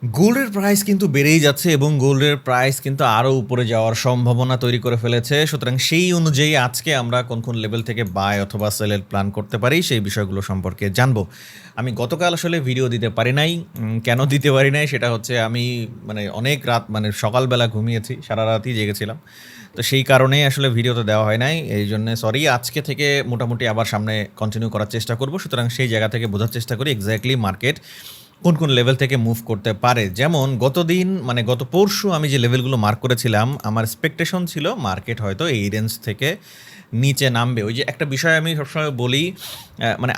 গোল্ডের প্রাইস কিন্তু বেড়েই যাচ্ছে এবং গোল্ডের প্রাইস কিন্তু আরও উপরে যাওয়ার সম্ভাবনা তৈরি করে ফেলেছে। সুতরাং সেই অনুযায়ী আজকে আমরা কোন কোন লেভেল থেকে বাই অথবা সেলের প্ল্যান করতে পারি সেই বিষয়গুলো সম্পর্কে জানবো। আমি গতকাল আসলে ভিডিও দিতে পারি নাই। কেন দিতে পারি নাই সেটা হচ্ছে আমি অনেক রাত সকালবেলা ঘুমিয়েছি, সারা রাতই জেগেছিলাম। তো সেই কারণেই আসলে ভিডিওতে দেওয়া হয় নাই। এই জন্যে সরি। আজকে থেকে মোটামুটি আবার সামনে কন্টিনিউ করার চেষ্টা করব। সুতরাং সেই জায়গা থেকে বোঝার চেষ্টা করি এক্স্যাক্টলি মার্কেট কোন কোন লেভেল থেকে মুভ করতে পারে। যেমন গত পরশু আমি যে লেভেলগুলো মার্ক করেছিলাম, আমার এক্সপেকটেশন ছিল মার্কেট হয়তো এই রেঞ্জ থেকে নিচে নামবে। ওই যে একটা বিষয় আমি সবসময় বলি,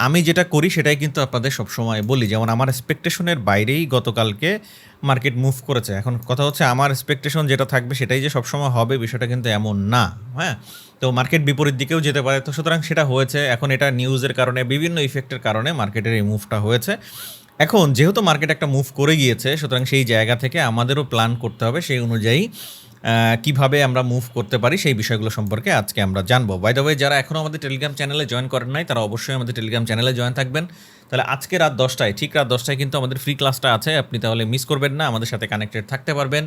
আমি যেটা করি সেটাই কিন্তু আপনাদের সবসময় বলি। যেমন আমার এক্সপেকটেশনের বাইরেই গতকালকে মার্কেট মুভ করেছে। এখন কথা হচ্ছে আমার এক্সপেকটেশন যেটা থাকবে সেটাই যে সবসময় হবে বিষয়টা কিন্তু এমন না। হ্যাঁ, তো মার্কেট বিপরীত দিকেও যেতে পারে। তো সুতরাং সেটা হয়েছে। এখন এটা নিউজের কারণে, বিভিন্ন ইফেক্টের কারণে মার্কেটের এই মুভটা হয়েছে। এখন যেহেতু মার্কেট একটা মুভ করে গিয়েছে, সুতরাং সেই জায়গা থেকে আমাদেরও প্ল্যান করতে হবে সেই অনুযায়ী কিভাবে আমরা মুভ করতে পারি সেই বিষয়গুলো সম্পর্কে আজকে আমরা জানবো। বাই দ্য ওয়ে, যারা এখনও আমাদের টেলিগ্রাম চ্যানেলে জয়েন করেন নাই তারা অবশ্যই আমাদের টেলিগ্রাম চ্যানেলে জয়েন থাকবেন। তাহলে আজকে রাত 10টায়, ঠিক রাত 10টায় কিন্তু আমাদের ফ্রি ক্লাসটা আছে, আপনি তাহলে মিস করবেন না, আমাদের সাথে কানেক্টেড থাকতে পারবেন।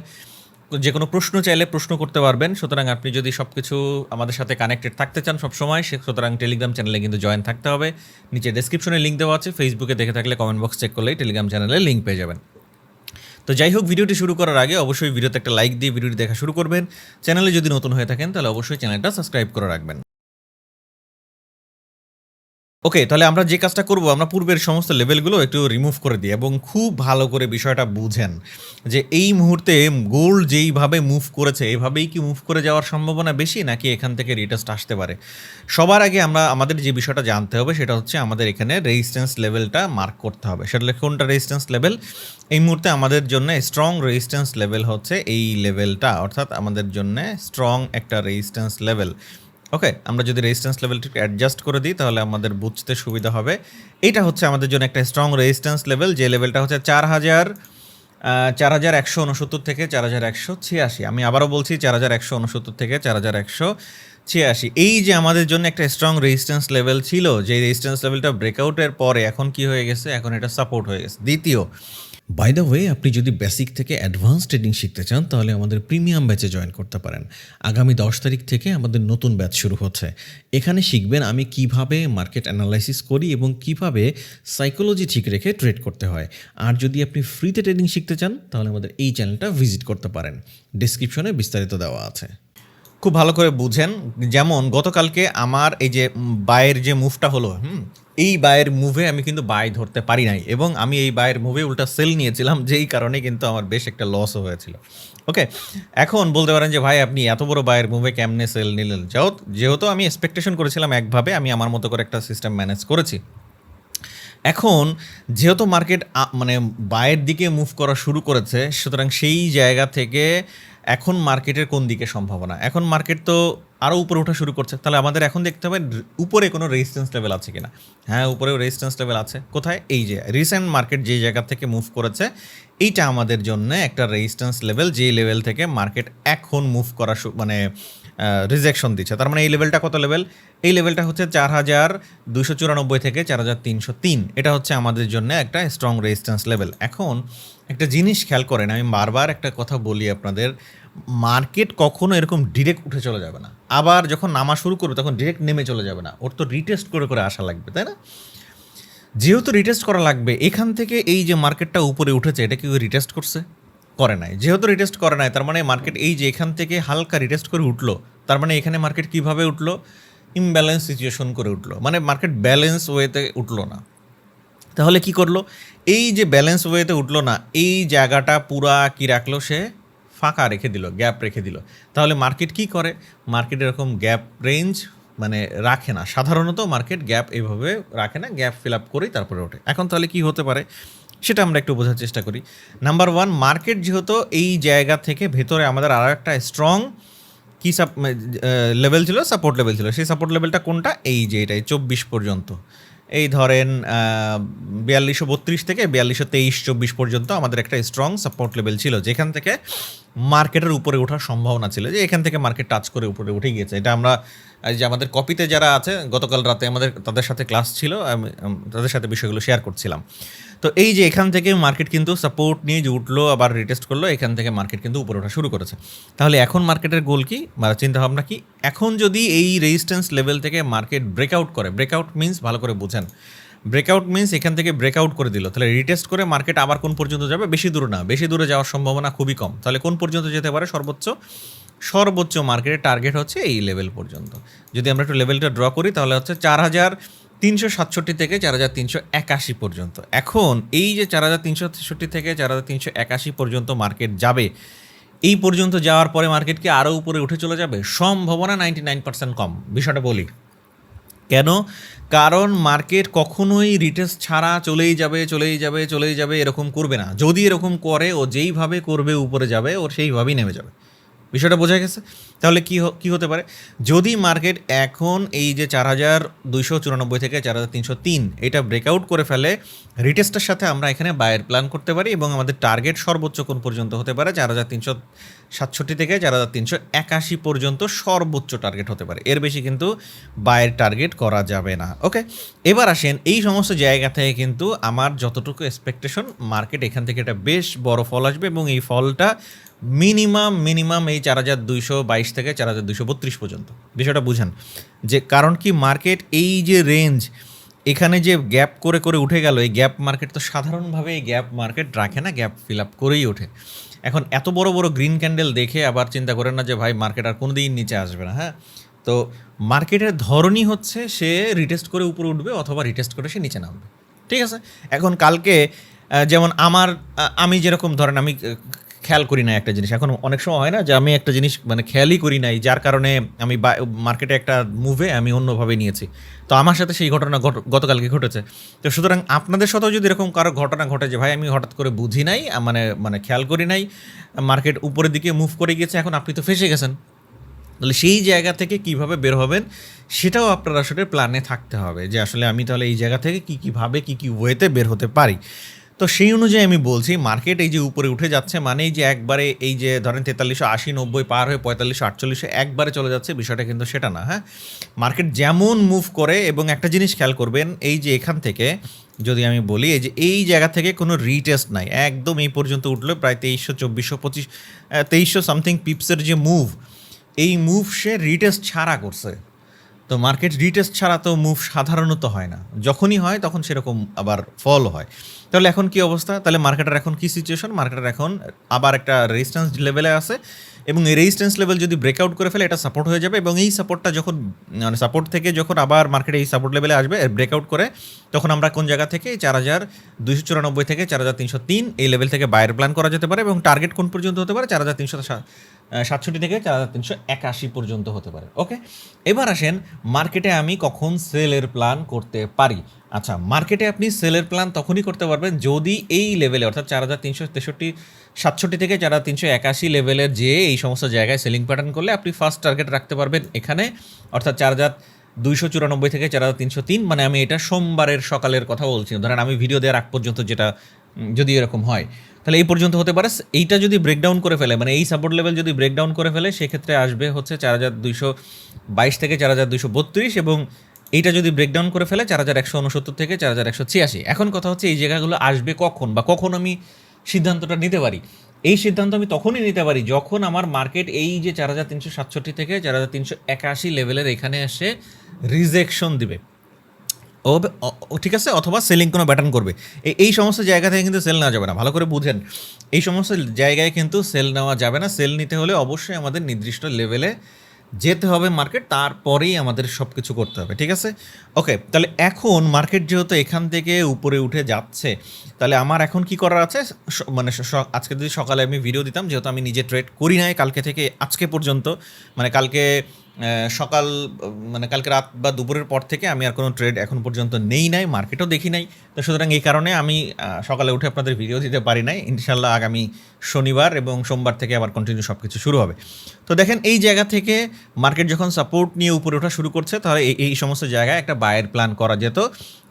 যে কোনো প্রশ্ন চাইলে প্রশ্ন করতে পারবেন। সুতরাং আপনি যদি সব কিছু আমাদের সাথে কানেক্টেড থাকতে চান সবসময়, সুতরাং টেলিগ্রাম চ্যানেলে কিন্তু জয়েন থাকতে হবে। নিচে ডেসক্রিপশনে লিঙ্ক দেওয়া আছে, ফেসবুকে দেখে থাকলে কমেন্ট বক্স চেক করলেই টেলিগ্রাম চ্যানেলে লিঙ্ক পেয়ে যাবেন। তো যাই হোক, ভিডিওটি শুরু করার আগে অবশ্যই ভিডিওতে একটা লাইক দিয়ে ভিডিওটি দেখা শুরু করবেন। চ্যানেলে যদি নতুন হয়ে থাকেন তাহলে অবশ্যই চ্যানেলটা সাবস্ক্রাইব করে রাখবেন। ওকে, তাহলে আমরা যে কাজটা করব, আমরা পূর্বের সমস্ত লেভেলগুলো একটু রিমুভ করে দিই এবং খুব ভালো করে বিষয়টা বুঝেন যে এই মুহূর্তে গোল্ড যেইভাবে মুভ করেছে এভাবেই কি মুভ করে যাওয়ার সম্ভাবনা বেশি, নাকি এখান থেকে রিটেস্ট আসতে পারে। সবার আগে আমাদের যে বিষয়টা জানতে হবে সেটা হচ্ছে আমাদের এখানে রেজিস্ট্যান্স লেভেলটা মার্ক করতে হবে। সেটা কোনটা রেজিস্ট্যান্স লেভেল? এই মুহূর্তে আমাদের জন্য স্ট্রং রেজিস্ট্যান্স লেভেল হচ্ছে এই লেভেলটা, অর্থাৎ আমাদের জন্য স্ট্রং একটা রেজিস্ট্যান্স লেভেল। ওকে, আমরা যদি রেজিস্ট্যান্স লেভেলটিকে অ্যাডজাস্ট করে দিই তাহলে আমাদের বুঝতে সুবিধা হবে। এইটা হচ্ছে আমাদের জন্য একটা স্ট্রং রেজিস্ট্যান্স লেভেল, যে লেভেলটা হচ্ছে 4169 থেকে 4186। আমি আবারও বলছি 4169 থেকে 4186। এই যে আমাদের জন্য একটা স্ট্রং রেজিস্ট্যান্স লেভেল ছিল, যে রেজিস্ট্যান্স লেভেলটা ব্রেকআউটের পরে এখন কি হয়ে গেছে, এখন এটা সাপোর্ট হয়ে গেছে। দ্বিতীয়, বাই দ্য ওয়ে, আপনি যদি বেসিক থেকে অ্যাডভান্স ট্রেডিং শিখতে চান তাহলে আমাদের প্রিমিয়াম ব্যাচে জয়েন করতে পারেন। আগামী 10 তারিখ থেকে আমাদের নতুন ব্যাচ শুরু হচ্ছে। এখানে শিখবেন আমি কিভাবে মার্কেট অ্যানালাইসিস করি এবং কিভাবে সাইকোলজি ঠিক রেখে ট্রেড করতে হয়। আর যদি আপনি ফ্রিতে ট্রেডিং শিখতে চান তাহলে আমাদের এই চ্যানেলটা ভিজিট করতে পারেন, ডিসক্রিপশনে বিস্তারিত দেওয়া আছে। খুব ভালো করে বুঝেন। যেমন গতকালকে আমার এই যে বায়ের যে মুভটা হলো, এই বায়ের মুভে আমি কিন্তু বাই ধরতে পারি নাই এবং আমি এই বায়ের মুভে উল্টা সেল নিয়েছিলাম, যেই কারণে কিন্তু আমার বেশ একটা লসও হয়েছিল। ওকে, এখন বলতে পারেন যে ভাই আপনি এত বড় বায়ের মুভে কেমনে সেল নিলেন? যেহেতু আমি এক্সপেকটেশন করেছিলাম একভাবে, আমি আমার মতো করে একটা সিস্টেম ম্যানেজ করেছি। এখন যেহেতু মার্কেট বায়ের দিকে মুভ করা শুরু করেছে, সুতরাং সেই জায়গা থেকে এখন মার্কেটের কোন দিকে সম্ভাবনা, এখন মার্কেট তো আরও উপরে ওঠা শুরু করছে। তাহলে আমাদের এখন দেখতে হবে উপরে কোনো রেজিস্ট্যান্স লেভেল আছে কিনা। হ্যাঁ, উপরেও রেজিস্ট্যান্স লেভেল আছে। কোথায়? এই যে রিসেন্ট মার্কেট যে জায়গা থেকে মুভ করেছে, এইটা আমাদের জন্য একটা রেজিস্ট্যান্স লেভেল, যেই লেভেল থেকে মার্কেট এখন মুভ করা রিজেকশন দিচ্ছে। তার মানে এই লেভেলটা কত লেভেল? এই লেভেলটা হচ্ছে 4294 থেকে 4303। এটা হচ্ছে আমাদের জন্য একটা স্ট্রং রেজিস্ট্যান্স লেভেল। এখন একটা জিনিস খেয়াল করেন, আমি বারবার একটা কথা বলি আপনাদের, মার্কেট কখনো এরকম ডিরেক্ট উঠে চলে যাবে না, আবার যখন নামা শুরু করবে তখন ডিরেক্ট নেমে চলে যাবে না। ওর তো রিটেস্ট করে করে আসা লাগবে, তাই না? যেহেতু রিটেস্ট করা লাগবে, এখান থেকে এই যে মার্কেটটা উপরে উঠেছে এটা কি রিটেস্ট করছে? করে নাই। যেহেতু রিটেস্ট করে নাই, তার মানে মার্কেট এই যে এখান থেকে হালকা রিটেস্ট করে উঠলো, তার মানে এখানে মার্কেট কিভাবে উঠলো? ইমব্যালেন্স সিচুয়েশন করে উঠলো, মানে মার্কেট ব্যালেন্স ওয়েতে উঠলো না। তাহলে কি করলো? এই যে ব্যালেন্স ওয়েতে উঠলো না, এই জায়গাটা পুরা কি রাখলো? সে ফাঁকা রেখে দিল, গ্যাপ রেখে দিল। তাহলে মার্কেট কি করে? মার্কেট এরকম গ্যাপ রেঞ্জ রাখে না সাধারণত। মার্কেট গ্যাপ এইভাবে রাখে না, গ্যাপ ফিল আপ করেই তারপরে ওঠে। এখন তাহলে কি হতে পারে সেটা আমরা একটু বোঝার চেষ্টা করি। নাম্বার ওয়ান, মার্কেট যেহেতু এই জায়গা থেকে ভেতরে আমাদের আরও একটা স্ট্রং কি লেভেল ছিল, সাপোর্ট লেভেল ছিল। সেই সাপোর্ট লেভেলটা কোনটা? এই যে এটাই 24 পর্যন্ত। এই ধরেন 4232 থেকে 4223 24 পর্যন্ত আমাদের একটা স্ট্রং সাপোর্ট লেভেল ছিল, যেখান থেকে মার্কেটের উপরে ওঠার সম্ভাবনা ছিল, যে এখান থেকে মার্কেট টাচ করে উপরে উঠে গিয়েছে। এটা আমরা এই যে আমাদের কপিতে যারা আছে গতকাল রাতে তাদের সাথে ক্লাস ছিল, আমি তাদের সাথে বিষয়গুলো শেয়ার করছিলাম। তো এই যে এখান থেকে মার্কেট কিন্তু সাপোর্ট নিয়ে যে উঠলো আবার রিটেস্ট করলো, এখান থেকে মার্কেট কিন্তু উপরে ওঠা শুরু করেছে। তাহলে এখন মার্কেটের গোল কি বা চিন্তাভাবনা কি? এখন যদি এই রেজিস্ট্যান্স লেভেল থেকে মার্কেট ব্রেকআউট করে, ব্রেকআউট মিন্স ভালো করে বুঝেন, ব্রেকআউট মিন্স এখান থেকে ব্রেকআউট করে দিল, তাহলে রিটেস্ট করে মার্কেট আবার কোন পর্যন্ত যাবে? বেশি দূরে না, বেশি দূরে যাওয়ার সম্ভাবনা খুবই কম। তাহলে কোন পর্যন্ত যেতে পারে? সর্বোচ্চ মার্কেটের টার্গেট হচ্ছে এই লেভেল পর্যন্ত। যদি আমরা একটু লেভেলটা ড্র করি তাহলে হচ্ছে 4367 থেকে 4381 পর্যন্ত। এখন এই যে 4363 থেকে 4381 পর্যন্ত মার্কেট যাবে, এই পর্যন্ত যাওয়ার পরে মার্কেট কি আরও উপরে উঠে চলে যাবে? সম্ভাবনা 99% কম। বিষয়টা বলি কেন? কারণ মার্কেট কখনোই রিটেস্ট ছাড়া চলেই যাবে এরকম করবে না। যদি এরকম করে, ও যেইভাবে করবে উপরে যাবে, ওর সেইভাবেই নেমে যাবে। বিষয়টা বোঝা গেছে? তাহলে কি হতে পারে? যদি মার্কেট এখন এই যে 4294 থেকে 4303 এটা ব্রেকআউট করে ফেলে, রিটেস্টের সাথে আমরা এখানে বায়ের প্ল্যান করতে পারি এবং আমাদের টার্গেট সর্বোচ্চ কোন পর্যন্ত হতে পারে? 4367 থেকে 4381 পর্যন্ত সর্বোচ্চ টার্গেট হতে পারে। এর বেশি কিন্তু বায়ের টার্গেট করা যাবে না। ওকে, এবার আসেন এই সমস্ত জায়গা থেকে কিন্তু আমার যতটুকু এক্সপেকটেশন, মার্কেট এখান থেকে একটা বেশ বড় ফল আসবে এবং এই ফলটা মিনিমাম এই 4222 থেকে 4232 পর্যন্ত। বিষয়টা বুঝেন যে কারণ কি, মার্কেট এই যে রেঞ্জ এখানে যে গ্যাপ করে উঠে গেল, এই গ্যাপ মার্কেট তো সাধারণভাবে এই গ্যাপ মার্কেট রাখে না, গ্যাপ ফিল আপ করেই ওঠে। এখন এত বড় গ্রিন ক্যান্ডেল দেখে আবার চিন্তা করেন না যে ভাই মার্কেট আর কোনো দিন নিচে আসবে না। হ্যাঁ, তো মার্কেটের ধরনই হচ্ছে সে রিটেস্ট করে উপরে উঠবে অথবা রিটেস্ট করে সে নিচে নামবে। ঠিক আছে, এখন কালকে যেমন আমি যেরকম ধরেন আমি খেয়াল করি না একটা জিনিস, এখন অনেক সময় হয় না যে আমি একটা জিনিস মানে খেয়ালই করি নাই, যার কারণে আমি মার্কেটে একটা মুভে আমি অন্যভাবে নিয়েছি। তো আমার সাথে সেই ঘটনা গতকালকে ঘটেছে। তো সুতরাং আপনাদের সাথেও যদি এরকম কারো ঘটনা ঘটে যে ভাই আমি হঠাৎ করে বুঝি নাই, মানে খেয়াল করি নাই, মার্কেট উপরের দিকে মুভ করে গেছে, এখন আপনি তো ফেসে গেছেন। তাহলে সেই জায়গা থেকে কিভাবে বের হবেন সেটাও আপনার আসলে প্ল্যানে থাকতে হবে যে আসলে আমি তাহলে এই জায়গা থেকে কীভাবে কী ওয়েতে বের হতে পারি। তো সেই অনুযায়ী আমি বলছি, মার্কেট এই যে উপরে উঠে যাচ্ছে মানে এই যে একবারে এই যে ধরেন 4380-90 পার হয়ে 4548 একবারে চলে যাচ্ছে, বিষয়টা কিন্তু সেটা না। হ্যাঁ, মার্কেট যেমন মুভ করে, এবং একটা জিনিস খেয়াল করবেন, এই যে এখান থেকে যদি আমি বলি এই জায়গা থেকে কোনো রিটেস্ট নাই, একদম এই পর্যন্ত উঠলো প্রায় 2300 সামথিং পিপসের যে মুভ, এই মুভ সে রিটেস্ট ছাড়া করছে। তো মার্কেট রিটেস্ট ছাড়া তো মুভ সাধারণত হয় না, যখনই হয় তখন সেরকম আবার ফল হয়। তাহলে এখন কি অবস্থা? তাহলে মার্কেটের এখন কি সিচুয়েশন? মার্কেটের এখন আবার একটা রেজিস্ট্যান্স লেভেলে আছে এবং এই রেজিস্ট্যান্স লেভেল যদি ব্রেকআউট করে ফেলে এটা সাপোর্ট হয়ে যাবে, এবং এই সাপোর্টটা যখন সাপোর্ট থেকে যখন আবার মার্কেটে এই সাপোর্ট লেভেলে আসবে ব্রেকআউট করে, তখন আমরা কোন জায়গা থেকে 4294 থেকে 4303 এই লেভেল থেকে বায়ার প্ল্যান করা যেতে পারে এবং টার্গেট কোন পর্যন্ত হতে পারে? 4367 থেকে 4381 পর্যন্ত হতে পারে। ওকে, এবার আসেন মার্কেটে আমি কখন সেলের প্ল্যান করতে পারি। আচ্ছা, মার্কেটে আপনি সেলের প্ল্যান তখনই করতে পারবেন যদি এই লেভেলে অর্থাৎ 4367 থেকে 4381 লেভেলের যে এই সমস্ত জায়গায় সেলিং প্যাটার্ন করলে আপনি ফার্স্ট টার্গেট রাখতে পারবেন এখানে, অর্থাৎ 4294 থেকে 4303। মানে আমি এটা সোমবারের সকালের কথা বলছি, ধরেন আমি ভিডিও দেওয়ার আগ পর্যন্ত যেটা যদি এরকম হয় তাহলে এই পর্যন্ত হতে পারে। এইটা যদি ব্রেকডাউন করে ফেলে, মানে এই সাপোর্ট লেভেল যদি ব্রেকডাউন করে ফেলে, সেক্ষেত্রে আসবে হচ্ছে 4222 থেকে 4232, এবং এইটা যদি ব্রেকডাউন করে ফেলে 4169 থেকে 4186। এখন কথা হচ্ছে এই জায়গাগুলো আসবে কখন, বা কখন আমি সিদ্ধান্তটা নিতে পারি? এই সিদ্ধান্ত আমি তখনই নিতে পারি যখন আমার মার্কেট এই যে 4367 থেকে 4381 লেভেলের এখানে এসে রিজেকশন দিবে, ঠিক আছে, অথবা সেলিং কোনো প্যাটার্ন করবে। এই সমস্ত জায়গা থেকে কিন্তু সেল নেওয়া যাবে না, ভালো করে বুঝেন। এই সমস্ত জায়গায় কিন্তু সেল নেওয়া যাবে না। সেল নিতে হলে অবশ্যই আমাদের নির্দিষ্ট লেভেলে যেতে হবে মার্কেট, তারপরেই আমাদের সব কিছু করতে হবে। ঠিক আছে, ওকে। তাহলে এখন মার্কেট যেহেতু এখান থেকে উপরে উঠে যাচ্ছে, তাহলে আমার এখন কি করার আছে? মানে আজকে যদি সকালে আমি ভিডিও দিতাম, যেহেতু আমি নিজে ট্রেড করি নাই কালকে থেকে আজকে পর্যন্ত, মানে কালকে সকাল মানে কালকে রাত বা দুপুরের পর থেকে আমি আর কোনো ট্রেড এখন পর্যন্ত নেই নাই, মার্কেটও দেখি নাই। তো সুতরাং এই কারণে আমি সকালে উঠে আপনাদের ভিডিও দিতে পারি নাই। ইনশাল্লাহ আগামী শনিবার এবং সোমবার থেকে আবার কন্টিনিউ সব কিছু শুরু হবে। তো দেখেন এই জায়গা থেকে মার্কেট যখন সাপোর্ট নিয়ে উপরে ওঠা শুরু করছে, তাহলে এই সমস্ত জায়গায় একটা বায়ের প্ল্যান করা যেত।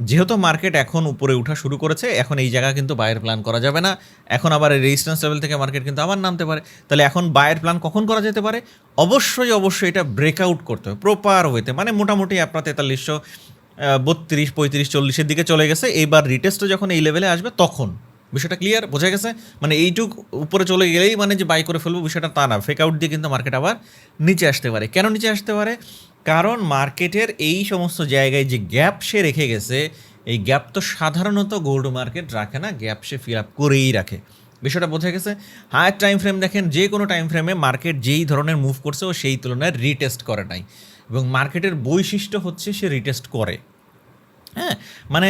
যেহেতু মার্কেট এখন উপরে ওঠা শুরু করেছে, এখন এই জায়গা কিন্তু বায়ের প্ল্যান করা যাবে না। এখন আবার রেজিস্ট্যান্স লেভেল থেকে মার্কেট কিন্তু আবার নামতে পারে। তাহলে এখন বায়ের প্ল্যান কখন করা যেতে পারে? অবশ্যই এটা ব্রেকআউট করতে হবে প্রপার ওয়েতে, মানে মোটামুটি আপনার 4300 32 35 40-এর দিকে চলে গেছে, এইবার রিটেস্টও যখন এই লেভেলে আসবে তখন বিষয়টা ক্লিয়ার বোঝা গেছে। মানে এইটুক উপরে চলে গেলেই মানে যে বাই করে ফেলবো বিষয়টা তা না, ফেক আউট দিয়ে কিন্তু মার্কেট আবার নিচে আসতে পারে। কেন নিচে আসতে পারে? কারণ মার্কেটের এই সমস্ত জায়গায় যে গ্যাপ সে রেখে গেছে, এই গ্যাপ তো সাধারণত গোল্ড মার্কেট রাখে না, গ্যাপ সে ফিল আপ করেই রাখে। বিষয়টা বোঝা গেছে। হায়ার টাইম ফ্রেম দেখেন, যে কোনো টাইম ফ্রেমে মার্কেট যেই ধরনের মুভ করছে ও সেই তুলনায় রিটেস্ট করে নাই, এবং মার্কেটের বৈশিষ্ট্য হচ্ছে সে রিটেস্ট করে। হ্যাঁ, মানে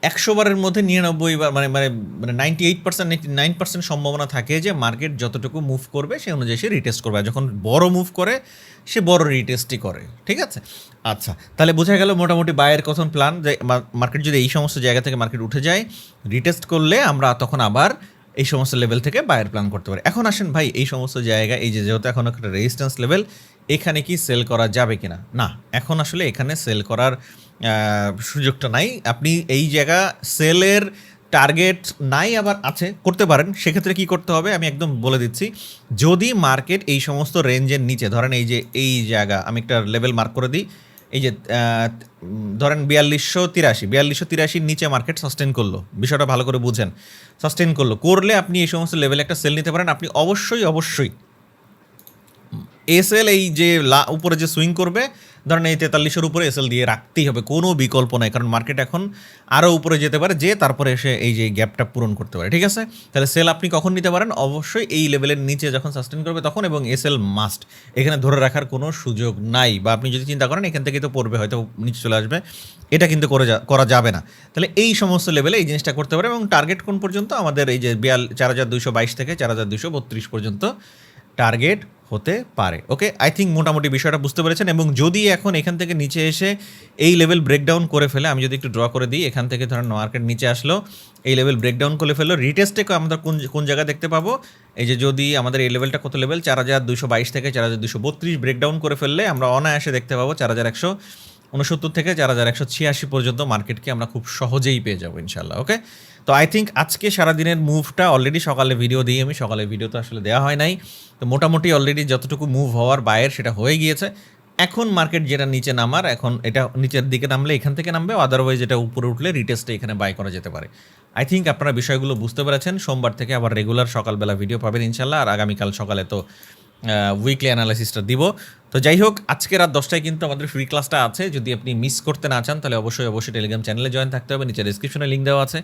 100 বারের মধ্যে 99 বার মানে মানে মানে 98% 99% সম্ভাবনা থাকে যে মার্কেট যতটুকু মুভ করবে সে অনুযায়ী সে রিটেস্ট করবে, আর যখন বড় মুভ করে সে বড় রিটেস্টই করে। ঠিক আছে, আচ্ছা তাহলে বোঝা গেল মোটামুটি বায়ের কথন প্ল্যান, যে মার্কেট যদি এই সমস্ত জায়গা থেকে মার্কেট উঠে যায়, রিটেস্ট করলে আমরা তখন আবার এই সমস্ত লেভেল থেকে বায়ের প্ল্যান করতে পারি। এখন আসেন ভাই, এই সমস্ত জায়গা এই যে যেহেতু এখন একটা রেজিস্ট্যান্স লেভেল, এখানে কি সেল করা যাবে কিনা? না, এখন আসলে এখানে সেল করার সুযোগটা নাই। আপনি এই জায়গা সেলের টার্গেট নাই, আবার আছে, করতে পারেন। সেক্ষেত্রে কি করতে হবে আমি একদম বলে দিচ্ছি। যদি মার্কেট এই সমস্ত রেঞ্জের নিচে, ধরেন এই যে এই জায়গা আমি একটা লেভেল মার্ক করে দিই, এই যে ধরেন 4283 নিচে মার্কেট সাস্টেন করলো, বিষয়টা ভালো করে বুঝেন, সাস্টেন করলে আপনি এই সমস্ত লেভেলে একটা সেল নিতে পারেন। আপনি অবশ্যই এসএল এই যে উপরে যে সুইং করবে, ধরেন এই 43-এর উপরে এসএল দিয়ে রাখতেই হবে, কোনো বিকল্প নাই, কারণ মার্কেট এখন আরও উপরে যেতে পারে, যে তারপরে এসে এই যে গ্যাপটা পূরণ করতে পারে। ঠিক আছে, তাহলে সেল আপনি কখন নিতে পারেন? অবশ্যই এই লেভেলের নিচে যখন সাস্টেন করবে তখন, এবং এসএল মাস্ট, এখানে ধরে রাখার কোনো সুযোগ নাই। বা আপনি যদি চিন্তা করেন এখান থেকে তো পড়বে, হয়তো নিচে চলে আসবে, এটা কিন্তু করা যাবে না। তাহলে এই সমস্ত লেভেলে এই জিনিসটা করতে পারে, এবং টার্গেট কোন পর্যন্ত? আমাদের এই যে 4222 থেকে 4232 পর্যন্ত টার্গেট হতে পারে। ওকে, আই থিঙ্ক মোটামুটি বিষয়টা বুঝতে পেরেছেন। এবং যদি এখন এখান থেকে নিচে এসে এই লেভেল ব্রেকডাউন করে ফেলে, আমি যদি একটু ড্র করে দিই, এখান থেকে ধরেন মার্কেট নিচে আসলো, এই লেভেল ব্রেকডাউন করে ফেললো, রিটেস্টে আমরা কোন জায়গায় দেখতে পাবো? এই যে যদি আমাদের এই লেভেলটা কত লেভেল, 4222 থেকে 4232 ব্রেকডাউন করে ফেললে আমরা অনায়াসে দেখতে পাবো 4169 থেকে 4186 পর্যন্ত মার্কেটকে আমরা খুব সহজেই পেয়ে যাবো ইনশাল্লাহ। ওকে, তো আই থিঙ্ক আজকে সারাদিনের মুভটা অলরেডি সকালে ভিডিও দিই আমি, সকালে ভিডিও তো আসলে দেওয়া হয় নাই, তো মোটামুটি অলরেডি যতটুকু মুভ হওয়ার বায়ের সেটা হয়ে গিয়েছে। এখন মার্কেট যেটা নিচে নামার, এখন এটা নিচের দিকে নামলে এখান থেকে নামবে, আদারওয়াইজ এটা উপরে উঠলে রিটেস্টে এখানে বাই করা যেতে পারে। আই থিঙ্ক আপনারা বিষয়গুলো বুঝতে পেরেছেন। সোমবার থেকে আবার রেগুলার সকালবেলা ভিডিও পাবেন ইনশাল্লাহ, আর আগামীকাল সকালে তো উইকলি অ্যানালাইসিসটা দিব। তো যাই হোক, আজকে রাত 10টায় কিন্তু আমাদের ফ্রি ক্লাসটা আছে, যদি আপনি মিস করতে না চান তাহলে অবশ্যই টেলিগ্রাম চ্যানেলে জয়েন থাকতে হবে, নিচে ডিসক্রিপশনে লিঙ্ক দেওয়া আছে।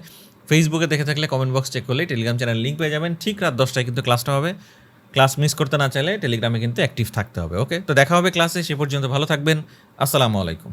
ফেসবুকে দেখে থাকলে কমেন্ট বক্স চেক করলেই টেলিগ্রাম চ্যানেল লিঙ্ক পেয়ে যাবেন। ঠিক রাত 10টায় কিন্তু ক্লাসটা হবে। ক্লাস মিস করতে না চাইলে টেলিগ্রামে কিন্তু অ্যাক্টিভ থাকতে হবে। ওকে, তো দেখা হবে ক্লাসে, সে পর্যন্ত ভালো থাকবেন। আসসালামু আলাইকুম।